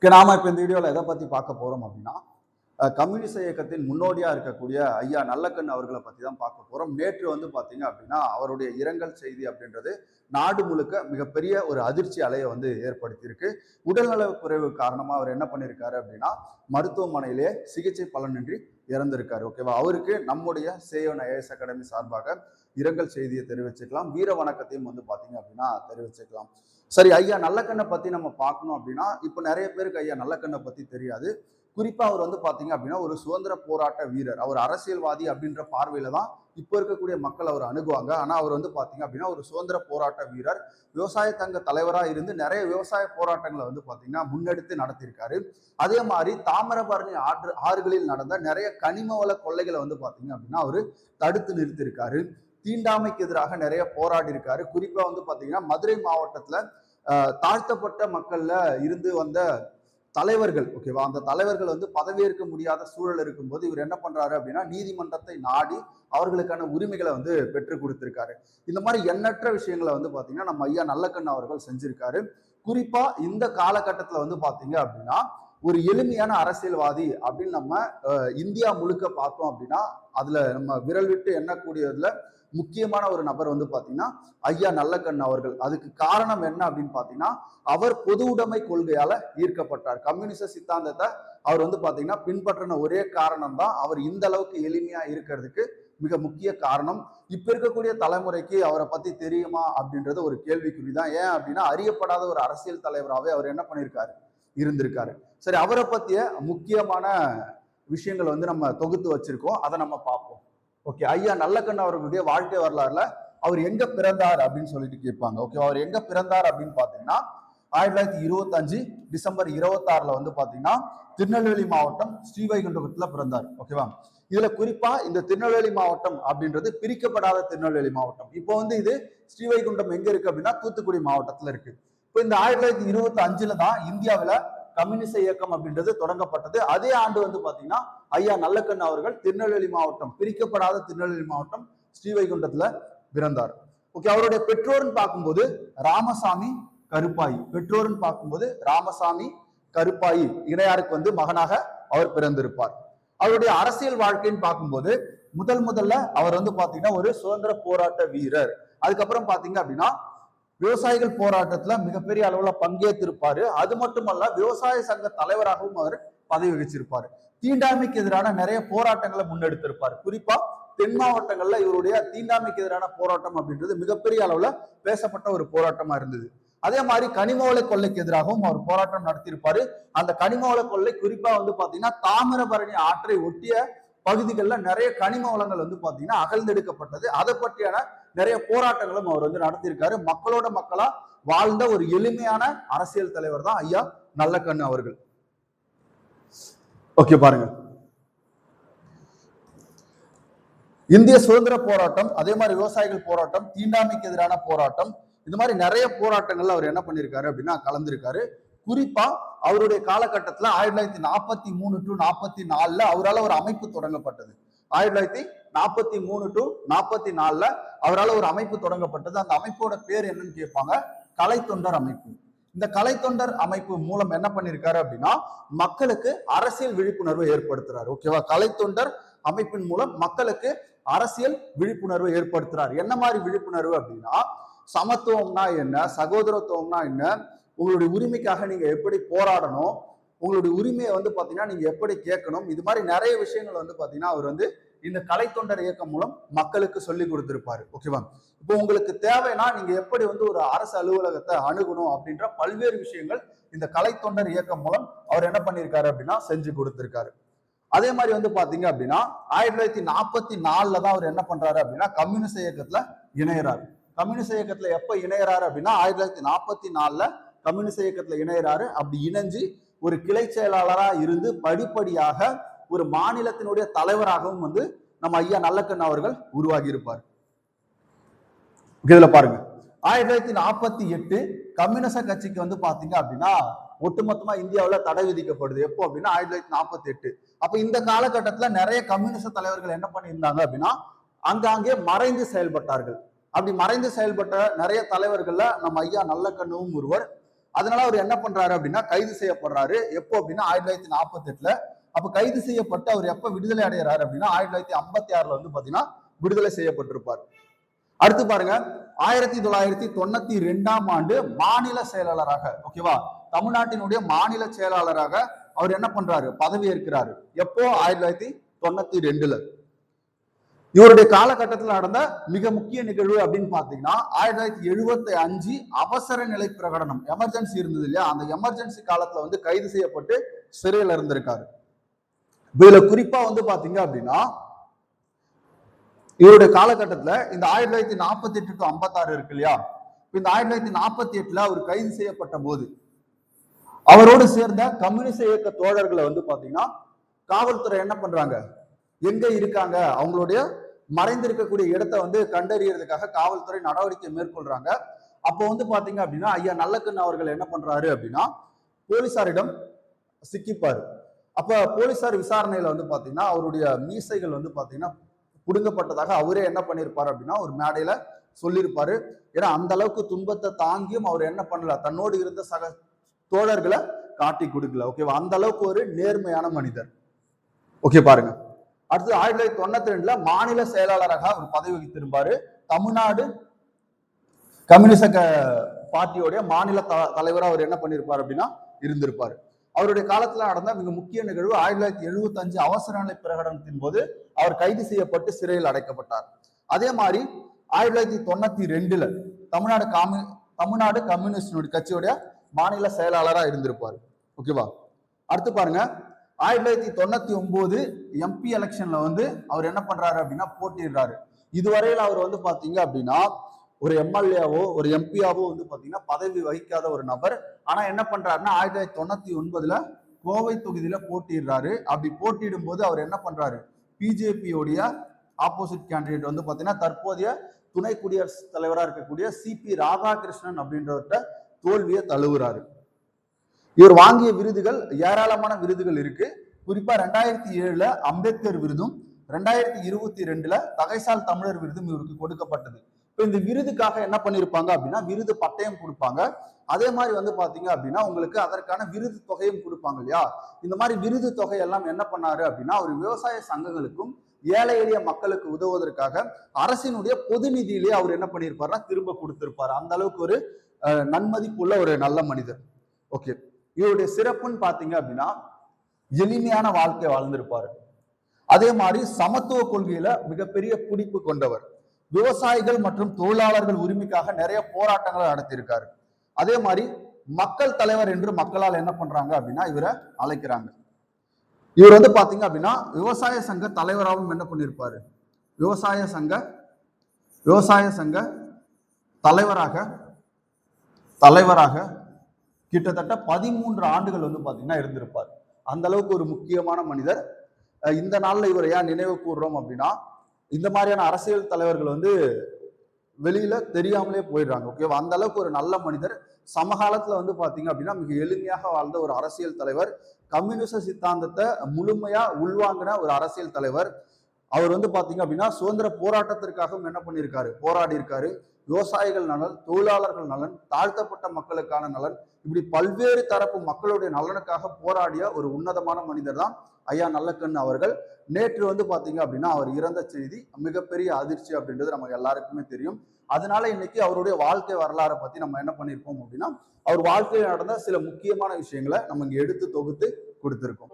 நாம இப்ப இந்த வீடியோல எதை பத்தி பார்க்க போறோம் அப்படின்னா கம்யூனிஸ்ட் இயக்கத்தின் முன்னோடியா இருக்கக்கூடிய ஐயா நல்லக்கண்ணு அவர்களை பத்தி தான் பார்க்க போறோம். நேற்று வந்து பாத்தீங்க அப்படின்னா அவருடைய இரங்கல் செய்தி அப்படின்றது நாடு முழுக்க மிகப்பெரிய ஒரு அதிர்ச்சி அலையை வந்து ஏற்படுத்தியிருக்கு. உடல்நல குறைவு காரணமா அவர் என்ன பண்ணியிருக்காரு அப்படின்னா மருத்துவமனையிலே சிகிச்சை பலனின்றி இறந்திருக்காரு. ஓகேவா? அவருக்கு நம்முடைய சேயோன் ஐஏஎஸ் அகாடமி சார்பாக இரங்கல் செய்தியை தெரிவிச்சுக்கலாம். வீர வணக்கத்தையும் வந்து பாத்தீங்க அப்படின்னா தெரிவிச்சுக்கலாம். சரி, ஐயா நல்லக்கண்ணை பத்தி நம்ம பார்க்கணும் அப்படின்னா இப்ப நிறைய பேருக்கு ஐயா நல்லக்கண்ணை பத்தி தெரியாது. குறிப்பா அவர் வந்து பாத்தீங்க அப்படின்னா ஒரு சுதந்திர போராட்ட வீரர், அவர் அரசியல்வாதி அப்படின்ற பார்வையில தான் இப்ப இருக்கக்கூடிய மக்கள் அவர் அணுகுவாங்க. ஆனா அவர் வந்து பாத்தீங்க அப்படின்னா ஒரு சுதந்திர போராட்ட வீரர், விவசாய தங்க தலைவரா இருந்து நிறைய விவசாய போராட்டங்களை வந்து பாத்தீங்கன்னா முன்னெடுத்து நடத்தியிருக்காரு. அதே மாதிரி தாமிரபரணி ஆறுகளில் நடந்த நிறைய கனிம வள கொள்ளைகளை வந்து பாத்தீங்க அப்படின்னா அவரு தடுத்து நிறுத்தியிருக்காரு. தீண்டாமைக்கு எதிராக நிறைய போராடி இருக்காரு. குறிப்பா வந்து பாத்தீங்கன்னா மதுரை மாவட்டத்துல தாழ்த்தப்பட்ட மக்கள்ல இருந்து வந்த தலைவர்கள், ஓகேவா, அந்த தலைவர்கள் வந்து பதவியேற்க முடியாத சூழல் இருக்கும்போது இவர் என்ன பண்றாரு அப்படின்னா நீதிமன்றத்தை நாடி அவர்களுக்கான உரிமைகளை வந்து பெற்றுக் கொடுத்திருக்காரு. இந்த மாதிரி எண்ணற்ற விஷயங்களை வந்து பாத்தீங்கன்னா நம்ம ஐயா நல்லக்கண்ணு அவர்கள் செஞ்சிருக்காரு. குறிப்பா இந்த காலகட்டத்துல வந்து பாத்தீங்க அப்படின்னா ஒரு எளிமையான அரசியல்வாதி அப்படின்னு நம்ம இந்தியா முழுக்க பார்த்தோம் அப்படின்னா அதுல நம்ம விரல் விட்டு எண்ணக்கூடியதுல முக்கியமான ஒரு நபர் வந்து பாத்தீங்கன்னா ஐயா நல்லக்கண்ணு அவர்கள். அதுக்கு காரணம் என்ன அப்படின்னு பாத்தீங்கன்னா அவர் பொது உடைமை கொள்கையால ஈர்க்கப்பட்டார். கம்யூனிச சித்தாந்தத்தை அவர் வந்து பாத்தீங்கன்னா பின்பற்றின ஒரே காரணம் தான் அவர் இந்த அளவுக்கு எளிமையா இருக்கிறதுக்கு மிக முக்கிய காரணம். இப்ப இருக்கக்கூடிய தலைமுறைக்கு அவரை பத்தி தெரியுமா அப்படின்றது ஒரு கேள்விக்குறிதான். ஏன் அப்படின்னா அறியப்படாத ஒரு அரசியல் தலைவராகவே அவர் என்ன பண்ணியிருக்காரு, இருந்திருக்காரு. சரி, அவரை பத்திய முக்கியமான விஷயங்கள் வந்து நம்ம தொகுத்து வச்சிருக்கோம், அதை நம்ம பார்ப்போம். ஓகே, ஐயா நல்லக்கண்ணு அவர்களுடைய வாழ்க்கை வரலாறுல அவர் எங்க பிறந்தார் அப்படின்னு சொல்லிட்டு கேட்பாங்க. ஓகே, அவர் எங்க பிறந்தார் அப்படின்னு பாத்தீங்கன்னா 1925 டிசம்பர் 26 வந்து பாத்தீங்கன்னா திருநெல்வேலி மாவட்டம் ஸ்ரீவைகுண்டபுரத்துல பிறந்தார். ஓகேவா? இதுல குறிப்பா இந்த திருநெல்வேலி மாவட்டம் அப்படின்றது பிரிக்கப்படாத திருநெல்வேலி மாவட்டம். இப்போ வந்து இது ஸ்ரீவைகுண்டம் எங்க இருக்கு அப்படின்னா தூத்துக்குடி மாவட்டத்துல இருக்கு. இப்போ இந்த 1925 தான் இந்தியாவில கம்யூனிச இயக்கம் அப்படின்றது தொடங்கப்பட்டது. அதே ஆண்டு வந்து பாத்தீங்கன்னா ஐயா நல்லக்கண்ணு அவர்கள் திருநெல்வேலி மாவட்டம், பிரிக்கப்படாத திருநெல்வேலி மாவட்டம் ஸ்ரீவைகுண்டத்துல பிறந்தார். ஓகே, அவருடைய பெற்றோர்னு பார்க்கும்போது ராமசாமி கருப்பாயி, பெற்றோர்னு பார்க்கும்போது ராமசாமி கருப்பாயி இணையாருக்கு வந்து மகனாக அவர் பிறந்திருப்பார். அவருடைய அரசியல் வாழ்க்கைன்னு பார்க்கும்போது முதல்ல அவர் வந்து பாத்தீங்கன்னா ஒரு சுதந்திர போராட்ட வீரர். அதுக்கப்புறம் பாத்தீங்க அப்படின்னா விவசாயிகள் போராட்டத்துல மிகப்பெரிய அளவுல பங்கேற்றிருப்பாரு. அது மட்டுமல்ல விவசாய சங்க தலைவராகவும் அவர் பதவி வகிச்சிருப்பாரு. தீண்டாமைக்கு எதிரான நிறைய போராட்டங்களை முன்னெடுத்திருப்பார். குறிப்பா தென் மாவட்டங்கள்ல இவருடைய தீண்டாமைக்கு எதிரான போராட்டம் அப்படின்றது மிகப்பெரிய அளவுல பேசப்பட்ட ஒரு போராட்டமா இருந்தது. அதே மாதிரி கனிமவள கொள்ளைக்கு எதிராகவும் அவர் போராட்டம் நடத்தியிருப்பாரு. அந்த கனிமவள கொள்ளை குறிப்பா வந்து பாத்தீங்கன்னா தாமிரபரணி ஆற்றை ஒட்டிய பகுதிகளில் நிறைய கனிம வளங்கள் வந்து பாத்தீங்கன்னா அகழ்ந்தெடுக்கப்பட்டது. அதை பற்றியான நிறைய போராட்டங்களும் அவர் வந்து நடத்தியிருக்காரு. மக்களோட மக்களா வாழ்ந்த ஒரு எளிமையான அரசியல் தலைவர் தான் ஐயா நல்லக்கண்ணு அவர்கள். ஓகே, பாருங்க, இந்திய சுதந்திர போராட்டம், அதே மாதிரி விவசாயிகள் போராட்டம், தீண்டாமைக்கு எதிரான போராட்டம், இந்த மாதிரி நிறைய போராட்டங்கள்ல அவர் என்ன பண்ணிருக்காரு அப்படின்னா கலந்திருக்காரு. குறிப்பா அவருடைய காலகட்டத்துல 1943 டு 44 அவரால் ஒரு அமைப்பு தொடங்கப்பட்டது. 1943 டு 44 அவரால் ஒரு அமைப்பு தொடங்கப்பட்டது. அந்த அமைப்போட பேர் என்னன்னு கேட்பாங்க, கலை தொண்டர் அமைப்பு. இந்த கலை தொண்டர் அமைப்பு மூலம் என்ன பண்ணிருக்காரு அப்படின்னா மக்களுக்கு அரசியல் விழிப்புணர்வை ஏற்படுத்துறாரு. ஓகேவா? கலை தொண்டர் அமைப்பின் மூலம் மக்களுக்கு அரசியல் விழிப்புணர்வை ஏற்படுத்துறாரு. என்ன மாதிரி விழிப்புணர்வு அப்படின்னா சமத்துவம்னா என்ன, சகோதரத்துவம்னா என்ன, உங்களுடைய உரிமைக்காக நீங்க எப்படி போராடணும், உங்களுடைய உரிமையை வந்து பாத்தீங்கன்னா நீங்க எப்படி கேட்கணும், இது மாதிரி நிறைய விஷயங்கள் வந்து பாத்தீங்கன்னா அவர் வந்து இந்த கலை தொண்டர் இயக்கம் மூலம் மக்களுக்கு சொல்லி கொடுத்திருப்பாரு. ஓகேவா? இப்போ உங்களுக்கு தேவைன்னா நீங்க எப்படி வந்து ஒரு அரசு அலுவலகத்தை அணுகணும் அப்படின்ற பல்வேறு விஷயங்கள் இந்த கலை தொண்டர் இயக்கம் மூலம் அவர் என்ன பண்ணியிருக்காரு அப்படின்னா செஞ்சு கொடுத்திருக்காரு. அதே மாதிரி வந்து பாத்தீங்க அப்படின்னா 1944 தான் அவர் என்ன பண்றாரு அப்படின்னா கம்யூனிஸ்ட் இயக்கத்துல இணையறாரு. கம்யூனிஸ்ட் இயக்கத்துல எப்ப இணையறாரு அப்படின்னா 1944 கம்யூனிஸ்ட் இயக்கத்துல இணையறாரு. அப்படி இணைஞ்சு ஒரு கிளை செயலாளரா இருந்து படிப்படியாக ஒரு மாநிலத்தினுடைய தலைவராகவும் வந்து நம்ம ஐயா நல்லக்கண்ணு அவர்கள் உருவாகி இருப்பார். இதுல பாருங்க, 1948 கம்யூனிஸ்ட் கட்சிக்கு வந்து பாத்தீங்க அப்படின்னா ஒட்டுமொத்தமா இந்தியாவில் தடை விதிக்கப்படுது. எப்போ அப்படின்னா 1948. அப்ப இந்த காலகட்டத்துல நிறைய கம்யூனிஸ்ட் தலைவர்கள் என்ன பண்ணியிருந்தாங்க அப்படின்னா அங்காங்கே மறைந்து செயல்பட்டார்கள். அப்படி மறைந்து செயல்பட்ட நிறைய தலைவர்கள்ல நம்ம ஐயா நல்லக்கண்ணுவும் ஒருவர். அதனால அவர் என்ன பண்றாரு அப்படின்னா கைது செய்யப்படுறாரு. எப்போ அப்படின்னா 1948. அப்ப கைது செய்யப்பட்டு அவர் எப்ப விடுதலை அடைகிறாரு அப்படின்னா 1956 வந்து பாத்தீங்கன்னா விடுதலை செய்யப்பட்டிருப்பார். அடுத்து பாருங்க, 1992 மாநில செயலாளராக, ஓகேவா, தமிழ்நாட்டினுடைய மாநில செயலாளராக அவர் என்ன பண்றாரு, பதவி ஏற்கிறாரு. எப்போ 1992. இவருடைய காலகட்டத்தில் நடந்த மிக முக்கிய நிகழ்வு அப்படின்னு பாத்தீங்கன்னா 1975 அவசர நிலை பிரகடனம், எமர்ஜென்சி இருந்தது இல்லையா, அந்த எமர்ஜென்சி காலத்துல வந்து கைது செய்யப்பட்டு சிறையில் இருந்திருக்காரு. இதுல குறிப்பா வந்து பாத்தீங்க அப்படின்னா இவருடைய காலகட்டத்துல இந்த 1948 to 56 இருக்கு இல்லையா, இந்த 1948 அவர் கைது செய்யப்பட்ட போது அவரோடு சேர்ந்த கம்யூனிஸ்ட் இயக்க தோழர்களை வந்து பாத்தீங்கன்னா காவல்துறை என்ன பண்றாங்க, எங்க இருக்காங்க, அவங்களுடைய மறைந்திருக்கக்கூடிய இடத்தை வந்து கண்டறியறதுக்காக காவல்துறை நடவடிக்கை மேற்கொள்றாங்க. அப்போ வந்து பாத்தீங்க அப்படின்னா ஐயா நல்லக்கண்ணு அவர்கள் என்ன பண்றாரு அப்படின்னா போலீசாரிடம் சிக்கிப்பாரு. அப்ப போலீசார் விசாரணையில வந்து பாத்தீங்கன்னா அவருடைய மீசைகள் வந்து பாத்தீங்கன்னா புடுங்கப்பட்டதாக அவரே என்ன பண்ணிருப்பாரு அப்படின்னா ஒரு மேடையில சொல்லியிருப்பாரு. ஏன்னா அந்த அளவுக்கு துன்பத்தை தாங்கியும் அவர் என்ன பண்ணல, தன்னோடு இருந்த சக தோழர்களை காட்டி கொடுக்கல. ஓகேவா, அந்த அளவுக்கு ஒரு நேர்மையான மனிதர். ஓகே பாருங்க, அடுத்து 1992 மாநில செயலாளராக அவர் பதவி வகித்திருப்பாரு. தமிழ்நாடு கம்யூனிஸ்ட் பார்ட்டியோடைய மாநில தலைவராக அவர் என்ன பண்ணிருப்பார் அப்படின்னா இருந்திருப்பாரு. அவருடைய காலத்துல நடந்த மிக முக்கிய நிகழ்வு 1975 அவசர நிலை பிரகடனத்தின் போது அவர் கைது செய்யப்பட்டு சிறையில் அடைக்கப்பட்டார். அதே மாதிரி 1992 தமிழ்நாடு கம்யூனிஸ்ட் கட்சியுடைய மாநில செயலாளராக இருந்திருப்பாரு. ஓகேவா, அடுத்து பாருங்க, 1999 எம்பி எலெக்ஷன்ல வந்து அவர் என்ன பண்றாரு அப்படின்னா போட்டிடுறாரு. இதுவரையில் அவர் வந்து பாத்தீங்க அப்படின்னா ஒரு எம்எல்ஏவோ ஒரு எம்பியாவோ வந்து பாத்தீங்கன்னா பதவி வகிக்காத ஒரு நபர். ஆனா என்ன பண்றாருன்னா 1999 கோவை தொகுதியில போட்டிடுறாரு. அப்படி போட்டியிடும் போது அவர் என்ன பண்றாரு, பிஜேபியோடைய ஆப்போசிட் கேண்டிடேட் வந்து பாத்தீங்கன்னா தற்போதைய துணை குடியரசுத் தலைவராக இருக்கக்கூடிய சிபி ராதாகிருஷ்ணன் அப்படின்றவர்கிட்ட தோல்வியை தழுவுறாரு. இவர் வாங்கிய விருதுகள் ஏராளமான விருதுகள் இருக்கு. குறிப்பா 2007 அம்பேத்கர் விருதும் 2022 தகைசால் தமிழர் விருதும் இவருக்கு கொடுக்கப்பட்டது. இப்போ இந்த விருதுக்காக என்ன பண்ணிருப்பாங்க அப்படின்னா விருது பட்டயம் கொடுப்பாங்க. அதே மாதிரி வந்து பாத்தீங்க அப்படின்னா உங்களுக்கு அதற்கான விருது தொகையும் கொடுப்பாங்க இல்லையா. இந்த மாதிரி விருது தொகை எல்லாம் என்ன பண்ணாரு அப்படின்னா ஒரு விவசாய சங்கங்களுக்கும் ஏழை எளிய மக்களுக்கு உதவுவதற்காக அரசினுடைய பொது நிதியிலேயே அவர் என்ன பண்ணியிருப்பாருன்னா திரும்ப கொடுத்திருப்பாரு. அந்த அளவுக்கு ஒரு நன்மதிப்புள்ள ஒரு நல்ல மனிதர். ஓகே, இவருடைய சிறப்புன்னு பாத்தீங்க அப்படின்னா எளிமையான வாழ்க்கை வாழ்ந்திருப்பாரு. அதே மாதிரி சமத்துவ கொள்கையில மிகப்பெரிய பிடிப்பு கொண்டவர். விவசாயிகள் மற்றும் தொழிலாளர்கள் உரிமைக்காக நிறைய போராட்டங்களை நடத்தியிருக்காரு. அதே மாதிரி மக்கள் தலைவர் என்று மக்களால் என்ன பண்றாங்க அப்படின்னா இவரை அழைக்கிறாங்க. இவர் வந்து பாத்தீங்க அப்படின்னா விவசாய சங்க தலைவராகவும் என்ன பண்ணியிருப்பாரு, விவசாய சங்க தலைவராக கிட்டத்தட்ட 13 ஆண்டுகள் வந்து பாத்தீங்கன்னா இருந்திருப்பார். அந்த அளவுக்கு ஒரு முக்கியமான மனிதர். இந்த நாள்ல இவர் ஏன் நினைவு கூறுறோம் அப்படின்னா இந்த மாதிரியான அரசியல் தலைவர்கள் வந்து வெளியில தெரியாமலே போயிடுறாங்க. ஓகேவா, அந்த அளவுக்கு ஒரு நல்ல மனிதர். சமகாலத்துல வந்து பாத்தீங்க அப்படின்னா மிக எளிமையாக வாழ்ந்த ஒரு அரசியல் தலைவர். கம்யூனிச சித்தாந்தத்தை முழுமையா உள்வாங்கின ஒரு அரசியல் தலைவர். அவர் வந்து பாத்தீங்க அப்படின்னா சுதந்திர போராட்டத்திற்காகவும் என்ன பண்ணியிருக்காரு, போராடி இருக்காரு. விவசாயிகள் நலன், தொழிலாளர்கள் நலன், தாழ்த்தப்பட்ட மக்களுக்கான நலன், இப்படி பல்வேறு தரப்பு மக்களுடைய நலனுக்காக போராடிய ஒரு உன்னதமான மனிதர் தான் ஐயா நல்லக்கண்ணு அவர்கள். நேற்று வந்து பாத்தீங்க அப்படின்னா அவர் இறந்த செய்தி மிகப்பெரிய அதிர்ச்சி அப்படின்றது நமக்கு எல்லாருக்குமே தெரியும். அதனால இன்னைக்கு அவருடைய வாழ்க்கை வரலாறை பத்தி நம்ம என்ன பண்ணியிருப்போம் அப்படின்னா அவர் வாழ்க்கையில் நடந்த சில முக்கியமான விஷயங்களை நம்ம இங்க எடுத்து தொகுத்து கொடுத்திருக்கோம்.